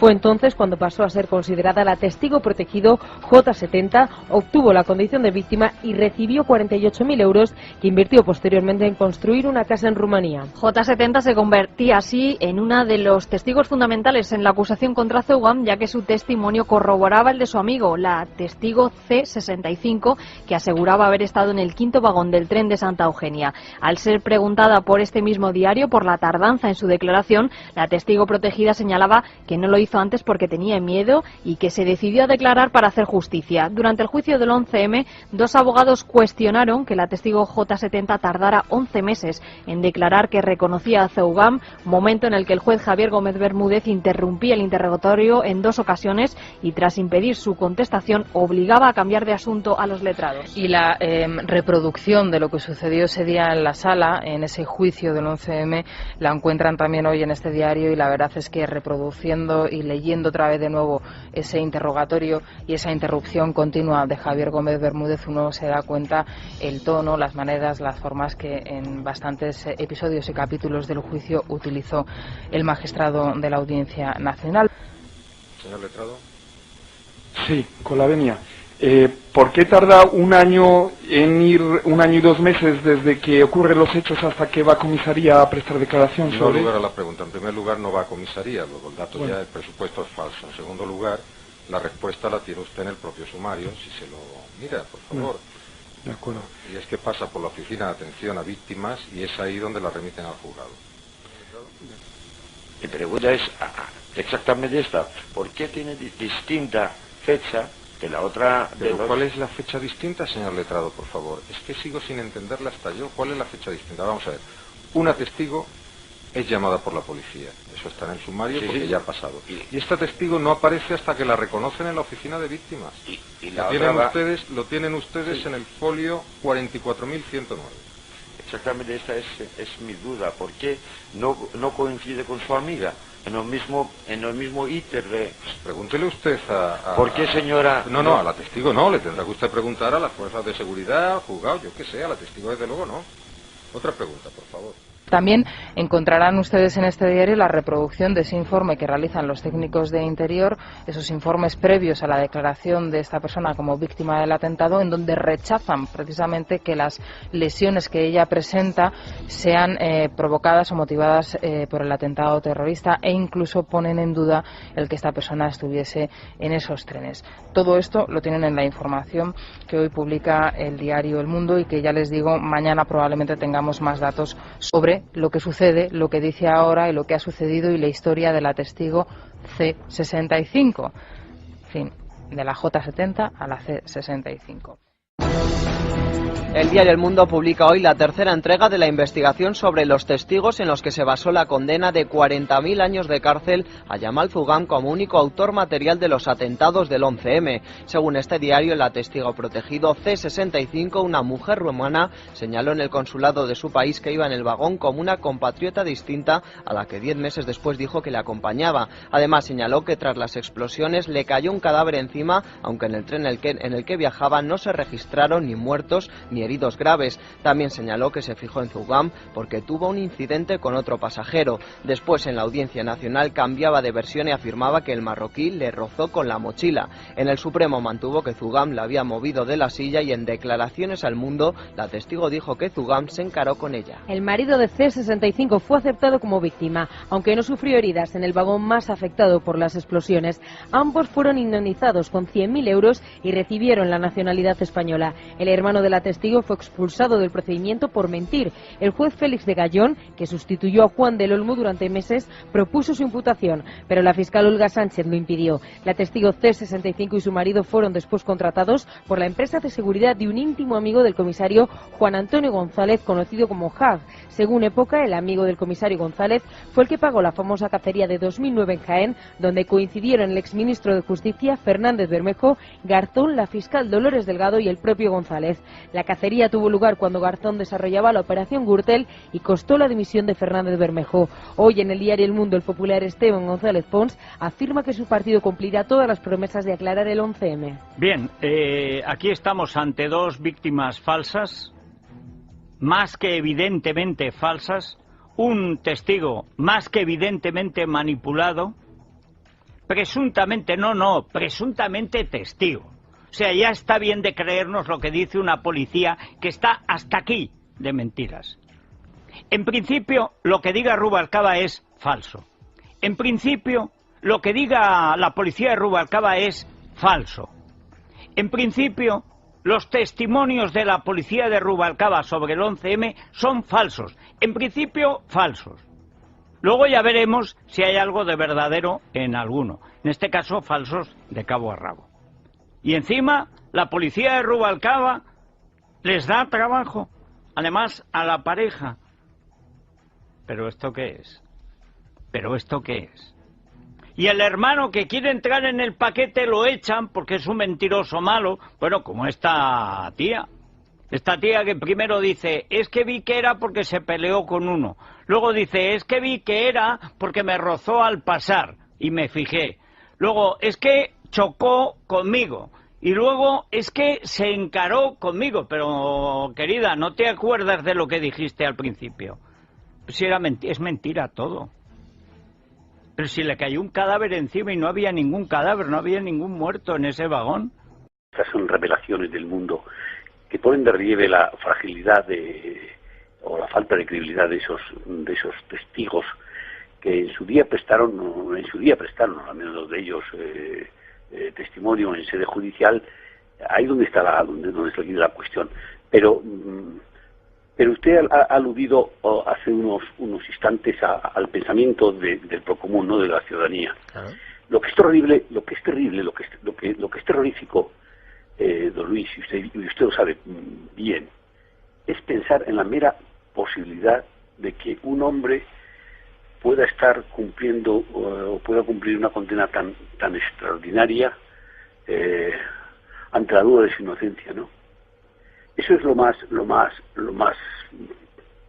Fue entonces cuando pasó a ser considerada la testigo protegido J70, obtuvo la condición de víctima y recibió 48.000 euros que invirtió posteriormente en construir una casa en Rumanía. J70 se convertía así en una de los testigos fundamentales en la acusación contra Zeugam, ya que su testimonio corroboraba el de su amigo, la testigo C65, que aseguraba haber estado en el quinto vagón del tren de Santa Eugenia. Al ser preguntada por este mismo diario por la tardanza en su declaración, la testigo protegida señalaba que no lo hizo antes porque tenía miedo y que se decidió a declarar para hacer justicia. Durante el juicio del 11M, dos abogados cuestionaron que la testigo J70 tardara 11 meses en declarar que reconocía a Zeugam, momento en el que el juez Javier Gómez Bermúdez interrumpía el interrogatorio en 2 ocasiones y, tras impedir su contestación, obligaba a cambiar de asunto a los letrados. Y la reproducción de lo que sucedió ese día en la sala, en ese juicio del 11M, la encuentran también hoy en este diario, y la verdad es que reproduciendo y leyendo otra vez de nuevo ese interrogatorio y esa interrupción continua de Javier Gómez Bermúdez, uno se da cuenta el tono, las maneras, las formas que en bastantes episodios y capítulos del juicio utilizó el magistrado de la Audiencia Nacional. Señor letrado. Sí, con la venia. ¿Por qué tarda un año en ir, 1 año y 2 meses desde que ocurren los hechos hasta que va a comisaría a prestar declaración sobre? En primer lugar a la pregunta. En primer lugar, no va a comisaría, luego el dato ya del presupuesto es falso. En segundo lugar, la respuesta la tiene usted en el propio sumario, si se lo mira, por favor. De acuerdo. Y es que pasa por la Oficina de Atención a Víctimas y es ahí donde la remiten al juzgado. Mi pregunta es exactamente esta. ¿Por qué tiene distinta fecha de la otra? ¿Pero cuál es la fecha distinta, señor letrado, por favor? Es que sigo sin entenderla hasta yo. ¿Cuál es la fecha distinta? Vamos a ver. Una testigo es llamada por la policía. Eso está en el sumario porque ya ha pasado. Y esta testigo no aparece hasta que la reconocen en la Oficina de Víctimas. Y la lo tienen ustedes en el folio 44.109. Exactamente, esta es mi duda. ¿Por qué no coincide con su amiga en el mismo íter de...? Pues pregúntele usted a... ¿Por qué, señora? No, a la testigo no. Le tendrá que usted preguntar a las fuerzas de seguridad, al juzgado, yo qué sé. A la testigo desde luego no. Otra pregunta, por favor. También encontrarán ustedes en este diario la reproducción de ese informe que realizan los técnicos de Interior, esos informes previos a la declaración de esta persona como víctima del atentado, en donde rechazan precisamente que las lesiones que ella presenta sean provocadas o motivadas por el atentado terrorista, e incluso ponen en duda el que esta persona estuviese en esos trenes. Todo esto lo tienen en la información que hoy publica el diario El Mundo, y que, ya les digo, mañana probablemente tengamos más datos sobre lo que sucede, lo que dice ahora y lo que ha sucedido, y la historia de la testigo C65. En fin, de la J70 a la C65. El diario El Mundo publica hoy la tercera entrega de la investigación sobre los testigos en los que se basó la condena de 40.000 años de cárcel a Yamal Zeugam como único autor material de los atentados del 11M. Según este diario, el testigo protegido C65, una mujer rumana, señaló en el consulado de su país que iba en el vagón como una compatriota distinta a la que 10 meses después dijo que le acompañaba. Además, señaló que tras las explosiones le cayó un cadáver encima, aunque en el tren en el que viajaba no se registraron ni muertos ni heridos graves. También señaló que se fijó en Zeugam porque tuvo un incidente con otro pasajero. Después, en la Audiencia Nacional, cambiaba de versión y afirmaba que el marroquí le rozó con la mochila. En el Supremo mantuvo que Zeugam la había movido de la silla, y en declaraciones al Mundo, la testigo dijo que Zeugam se encaró con ella. El marido de C65 fue aceptado como víctima, aunque no sufrió heridas en el vagón más afectado por las explosiones. Ambos fueron indemnizados con 100.000 euros y recibieron la nacionalidad española. El hermano de la testigo fue expulsado del procedimiento por mentir. El juez Félix de Gallón, que sustituyó a Juan del Olmo durante meses, propuso su imputación, pero la fiscal Olga Sánchez lo impidió. La testigo C65 y su marido fueron después contratados por la empresa de seguridad de un íntimo amigo del comisario Juan Antonio González, conocido como Hag. Según Época, el amigo del comisario González fue el que pagó la famosa cacería de 2009 en Jaén, donde coincidieron el exministro de Justicia Fernández Bermejo, Garzón, la fiscal Dolores Delgado y el propio González. La cacería tuvo lugar cuando Garzón desarrollaba la operación Gürtel y costó la dimisión de Fernández Bermejo. Hoy, en el diario El Mundo, el popular Esteban González Pons afirma que su partido cumplirá todas las promesas de aclarar el 11M. Bien, aquí estamos ante dos víctimas falsas, más que evidentemente falsas, un testigo más que evidentemente manipulado, presuntamente, presuntamente testigo. O sea, ya está bien de creernos lo que dice una policía que está hasta aquí de mentiras. En principio, lo que diga Rubalcaba es falso. En principio, lo que diga la policía de Rubalcaba es falso. En principio, los testimonios de la policía de Rubalcaba sobre el 11M son falsos. En principio, falsos. Luego ya veremos si hay algo de verdadero en alguno. En este caso, falsos de cabo a rabo. Y encima, la policía de Rubalcaba les da trabajo, además, a la pareja. ¿Pero esto qué es? ¿Pero esto qué es? Y el hermano que quiere entrar en el paquete lo echan porque es un mentiroso malo. Bueno, como esta tía. Esta tía que primero dice, es que vi que era porque se peleó con uno. Luego dice, es que vi que era porque me rozó al pasar y me fijé. Luego, es que chocó conmigo. Y luego, es que se encaró conmigo. Pero, querida, ¿no te acuerdas de lo que dijiste al principio? Pues si es mentira todo. Pero si le cayó un cadáver encima y no había ningún cadáver, no había ningún muerto en ese vagón. Estas son revelaciones del mundo que ponen de relieve la fragilidad o la falta de credibilidad de esos testigos que en su día prestaron, al menos los de ellos, testimonio en sede judicial. Ahí donde está la cuestión. Pero usted ha aludido hace unos instantes al pensamiento del procomún, ¿no?, de la ciudadanía. Claro. Lo que es terrible, lo que es terrorífico, don Luis, y usted lo sabe bien, es pensar en la mera posibilidad de que un hombre pueda estar cumpliendo o pueda cumplir una condena tan extraordinaria ante la duda de su inocencia, ¿no? Eso es lo más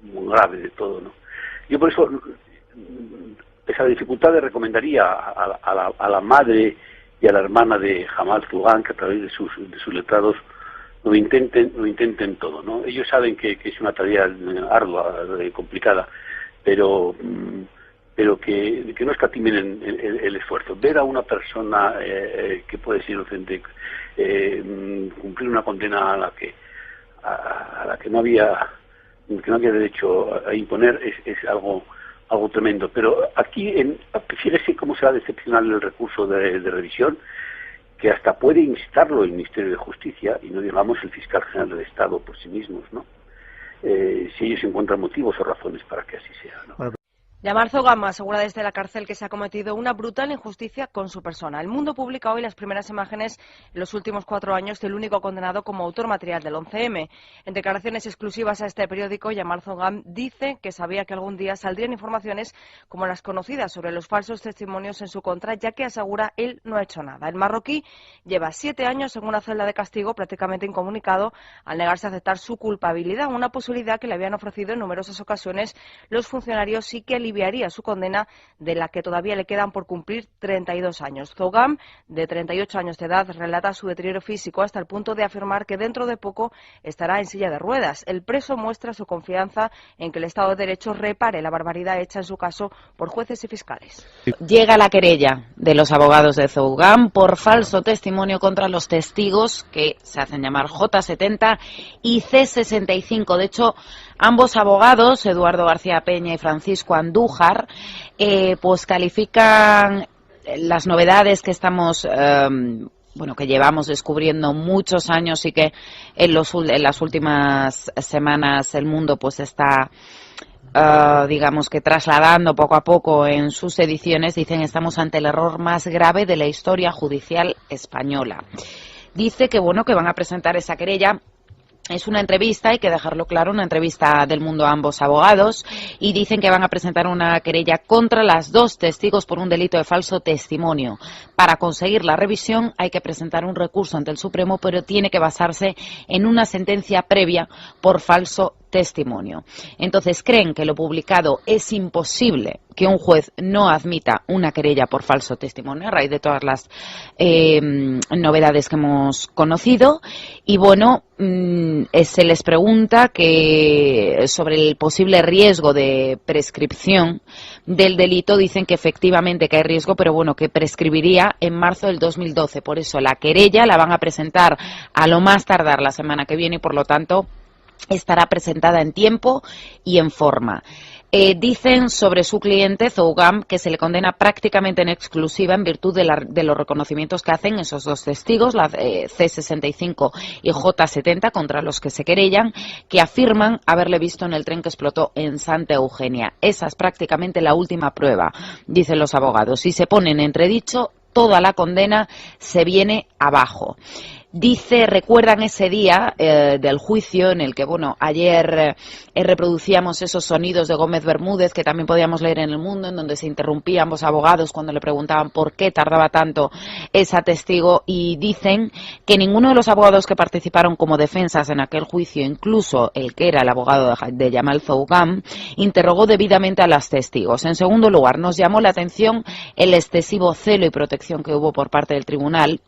grave de todo, ¿no? Yo por eso, esa dificultad le recomendaría a la madre y a la hermana de Jamal Zugán que a través de sus letrados lo intenten todo, ¿no? Ellos saben que es una tarea ardua, complicada, pero que no escatimen el esfuerzo. Ver a una persona que puede ser inocente cumplir una condena a la que no había derecho a imponer es algo tremendo. Pero aquí, fíjese cómo será excepcional el recurso de revisión, que hasta puede instarlo el Ministerio de Justicia, y no digamos el Fiscal General del Estado por sí mismos, ¿no? Si ellos encuentran motivos o razones para que así sea, ¿no? Bueno, Yamal Zugam asegura desde la cárcel que se ha cometido una brutal injusticia con su persona. El Mundo publica hoy las primeras imágenes en los últimos 4 años del único condenado como autor material del 11M. En declaraciones exclusivas a este periódico, Yamal Zugam dice que sabía que algún día saldrían informaciones como las conocidas sobre los falsos testimonios en su contra, ya que asegura él no ha hecho nada. El marroquí lleva 7 años en una celda de castigo prácticamente incomunicado al negarse a aceptar su culpabilidad, una posibilidad que le habían ofrecido en numerosas ocasiones los funcionarios y que aliviaría su condena, de la que todavía le quedan por cumplir 32 años. Zugam, de 38 años de edad, relata su deterioro físico hasta el punto de afirmar que dentro de poco estará en silla de ruedas. El preso muestra su confianza en que el Estado de Derecho repare la barbaridad hecha en su caso por jueces y fiscales. Llega la querella de los abogados de Zugam por falso testimonio contra los testigos que se hacen llamar J70 y C65. De hecho, ambos abogados, Eduardo García Peña y Francisco Andújar, pues califican las novedades que estamos, que llevamos descubriendo muchos años y que en las últimas semanas el mundo pues está, digamos que trasladando poco a poco en sus ediciones. Dicen: estamos ante el error más grave de la historia judicial española. Dice que que van a presentar esa querella. Es una entrevista, hay que dejarlo claro, una entrevista del Mundo a ambos abogados, y dicen que van a presentar una querella contra las 2 testigos por un delito de falso testimonio. Para conseguir la revisión hay que presentar un recurso ante el Supremo, pero tiene que basarse en una sentencia previa por falso testimonio. Entonces, creen que lo publicado es imposible que un juez no admita una querella por falso testimonio a raíz de todas las novedades que hemos conocido. Y bueno, se les pregunta sobre el posible riesgo de prescripción del delito. Dicen que efectivamente que hay riesgo, pero bueno, que prescribiría en marzo del 2012. Por eso la querella la van a presentar a lo más tardar la semana que viene y por lo tanto estará presentada en tiempo y en forma. Dicen sobre su cliente, Zougam, que se le condena prácticamente en exclusiva en virtud de los reconocimientos que hacen esos dos testigos, la C65 y J70, contra los que se querellan, que afirman haberle visto en el tren que explotó en Santa Eugenia. Esa es prácticamente la última prueba, dicen los abogados. Si se pone en entredicho, toda la condena se viene abajo. Dice, recuerdan ese día del juicio en el que, bueno, ayer reproducíamos esos sonidos de Gómez Bermúdez que también podíamos leer en El Mundo, en donde se interrumpían ambos abogados cuando le preguntaban por qué tardaba tanto esa testigo, y dicen que ninguno de los abogados que participaron como defensas en aquel juicio, incluso el que era el abogado de Jamal Zougam, interrogó debidamente a los testigos. En segundo lugar, nos llamó la atención el excesivo celo y protección que hubo por parte del tribunal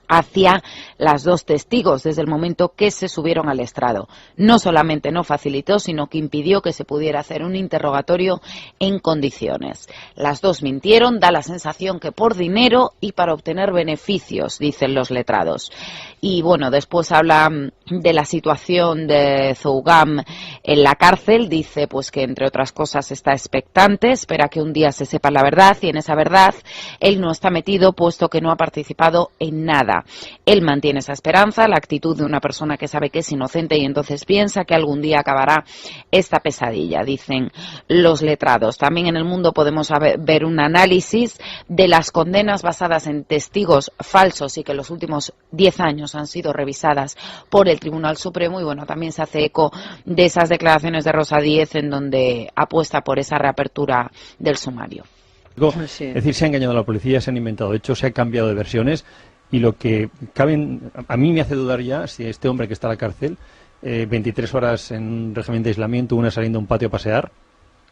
hacia las dos testigos desde el momento que se subieron al estrado. No solamente no facilitó, sino que impidió que se pudiera hacer un interrogatorio en condiciones. Las dos mintieron, da la sensación que por dinero y para obtener beneficios, dicen los letrados. Y bueno, después habla de la situación de Zougam en la cárcel. Dice pues que entre otras cosas está expectante, espera que un día se sepa la verdad, y en esa verdad él no está metido puesto que no ha participado en nada. Él mantiene esa esperanza, la actitud de una persona que sabe que es inocente y entonces piensa que algún día acabará esta pesadilla, dicen los letrados. También en El Mundo podemos ver un análisis de las condenas basadas en testigos falsos y que en los últimos 10 años han sido revisadas por el Tribunal Supremo, y bueno, también se hace eco de esas declaraciones de Rosa Díez en donde apuesta por esa reapertura del sumario. Es decir, se ha engañado a la policía, se han inventado hechos, se ha cambiado de versiones. Y lo que a mí me hace dudar ya si este hombre que está en la cárcel, 23 horas en un régimen de aislamiento, una saliendo a un patio a pasear,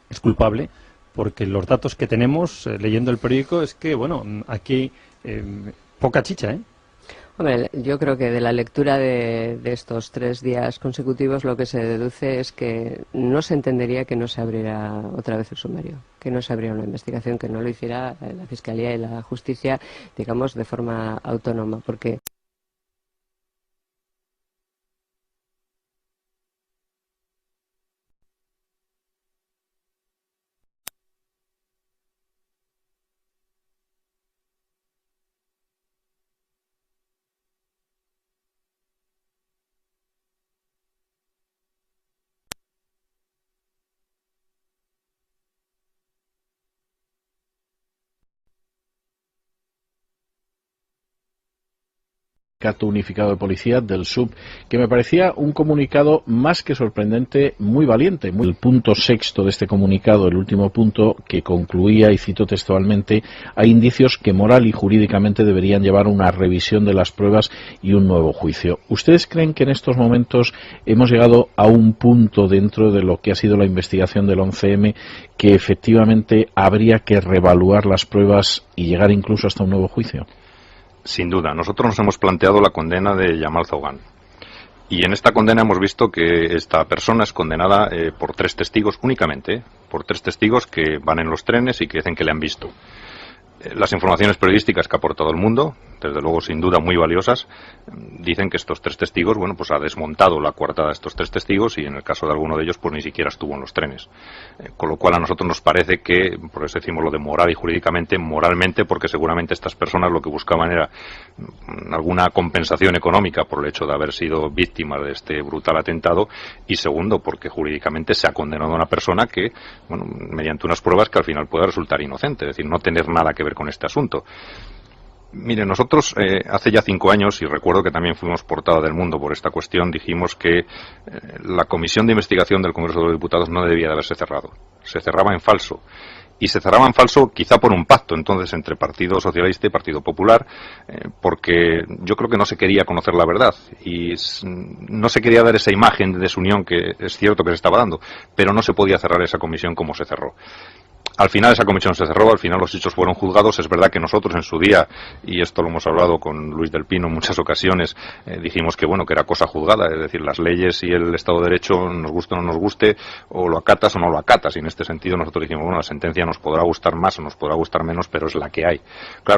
es culpable, porque los datos que tenemos, leyendo el periódico, es que, bueno, aquí poca chicha, ¿eh? Hombre, yo creo que de la lectura de estos 3 días consecutivos lo que se deduce es que no se entendería que no se abriera otra vez el sumario, que no se abriera una investigación, que no lo hiciera la Fiscalía y la Justicia, digamos, de forma autónoma, porque Unificado de Policía del SUB, que me parecía un comunicado más que sorprendente, muy valiente. El punto sexto de este comunicado, el último punto, que concluía, y cito textualmente, hay indicios que moral y jurídicamente deberían llevar a una revisión de las pruebas y un nuevo juicio. ¿Ustedes creen que en estos momentos hemos llegado a un punto dentro de lo que ha sido la investigación del 11M que efectivamente habría que reevaluar las pruebas y llegar incluso hasta un nuevo juicio? Sin duda, nosotros nos hemos planteado la condena de Jamal Zougam. Y en esta condena hemos visto que esta persona es condenada por 3 testigos únicamente, por 3 testigos que van en los trenes y que dicen que le han visto. Las informaciones periodísticas que ha aportado El Mundo, desde luego sin duda muy valiosas, dicen que estos 3 testigos, bueno, pues ha desmontado la coartada de estos 3 testigos y en el caso de alguno de ellos pues ni siquiera estuvo en los trenes. Con lo cual a nosotros nos parece que, por eso decimos lo de moral y jurídicamente, moralmente porque seguramente estas personas lo que buscaban era alguna compensación económica por el hecho de haber sido víctimas de este brutal atentado, y segundo porque jurídicamente se ha condenado a una persona que, bueno, mediante unas pruebas que al final puede resultar inocente, es decir, no tener nada que ver con este asunto. Mire, nosotros hace ya 5 años, y recuerdo que también fuimos portada del Mundo por esta cuestión, dijimos que la Comisión de Investigación del Congreso de los Diputados no debía de haberse cerrado. Se cerraba en falso. y se cerraba en falso quizá por un pacto entonces entre Partido Socialista y Partido Popular, porque yo creo que no se quería conocer la verdad y no se quería dar esa imagen de desunión que es cierto que se estaba dando, pero no se podía cerrar esa comisión como se cerró. Al final esa comisión se cerró, al final los hechos fueron juzgados. Es verdad que nosotros en su día, y esto lo hemos hablado con Luis del Pino en muchas ocasiones, dijimos que bueno, que era cosa juzgada, es decir, las leyes y el Estado de Derecho, nos guste o no nos guste, o lo acatas o no lo acatas, y en este sentido nosotros dijimos, bueno, la sentencia nos podrá gustar más o nos podrá gustar menos, pero es la que hay. Claro,